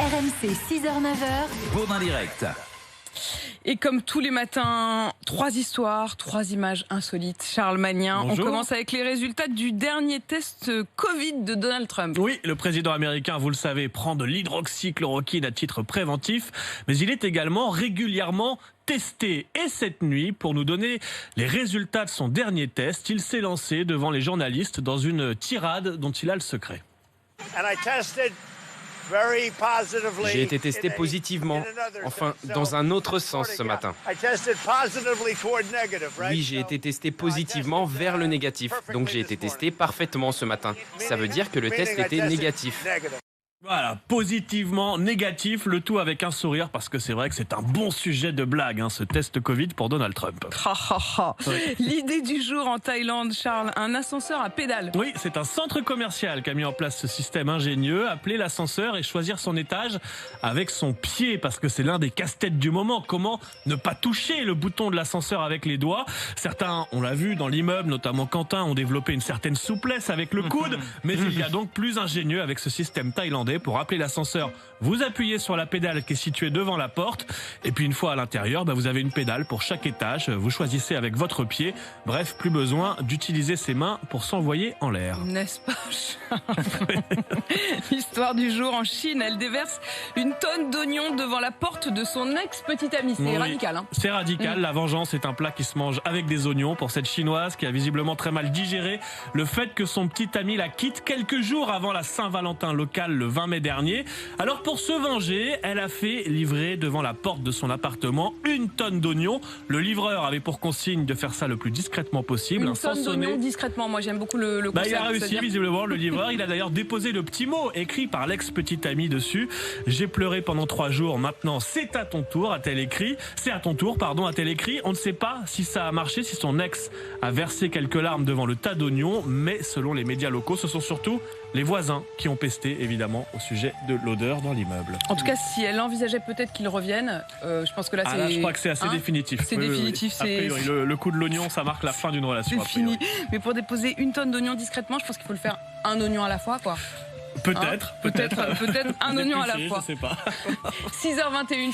RMC 6h-9h. Bourdin Direct. Et comme tous les matins, 3 histoires, 3 images insolites. Charles Magnin, Bonjour. On commence avec les résultats du dernier test Covid de Donald Trump. Oui, le président américain, vous le savez, prend de l'hydroxychloroquine à titre préventif, mais il est également régulièrement testé. Et cette nuit, pour nous donner les résultats de son dernier test, il s'est lancé devant les journalistes dans une tirade dont il a le secret. J'ai été testé positivement, enfin dans un autre sens ce matin. Oui, j'ai été testé positivement vers le négatif, donc j'ai été testé parfaitement ce matin. Ça veut dire que le test était négatif. Voilà, positivement, négatif, le tout avec un sourire, parce que c'est vrai que c'est un bon sujet de blague, ce test Covid pour Donald Trump. L'idée du jour en Thaïlande, Charles, un ascenseur à pédales. Oui, c'est un centre commercial qui a mis en place ce système ingénieux, appeler l'ascenseur et choisir son étage avec son pied, parce que c'est l'un des casse-têtes du moment. Comment ne pas toucher le bouton de l'ascenseur avec les doigts? Certains, on l'a vu dans l'immeuble, notamment Quentin, ont développé une certaine souplesse avec le coude, mais il y a donc plus ingénieux avec ce système thaïlandais. Pour appeler l'ascenseur, vous appuyez sur la pédale qui est située devant la porte, et puis une fois à l'intérieur, vous avez une pédale pour chaque étage, vous choisissez avec votre pied. Bref, plus besoin d'utiliser ses mains pour s'envoyer en l'air. N'est-ce pas, Charles? L'histoire du jour en Chine, elle déverse une tonne d'oignons devant la porte de son ex-petite amie. C'est radical, hein? C'est radical, la vengeance est un plat qui se mange avec des oignons pour cette chinoise qui a visiblement très mal digéré le fait que son petit ami la quitte quelques jours avant la Saint-Valentin locale le 20 mai dernier. Alors pour se venger, elle a fait livrer devant la porte de son appartement une tonne d'oignons. Le livreur avait pour consigne de faire ça le plus discrètement possible. Une sans tonne sonner. d'oignons discrètement, moi j'aime beaucoup le concept. Il a réussi visiblement, le livreur. Il a d'ailleurs déposé le petit mot écrit par l'ex-petite amie dessus. J'ai pleuré pendant 3 jours, maintenant c'est à ton tour, a-t-elle écrit. C'est à ton tour, pardon, a-t-elle écrit. On ne sait pas si ça a marché, si son ex a versé quelques larmes devant le tas d'oignons, mais selon les médias locaux, ce sont surtout les voisins qui ont pesté, évidemment, au sujet de l'odeur dans l'immeuble. En tout cas, si elle envisageait peut-être qu'il revienne, je pense que là, c'est... Là, je crois que c'est assez définitif. C'est définitif. Oui. A priori, le coup de l'oignon, ça marque la fin d'une relation. C'est fini. Mais pour déposer une tonne d'oignons discrètement, je pense qu'il faut le faire un oignon à la fois, quoi. Peut-être un oignon à la fois. Je sais pas. 6h21.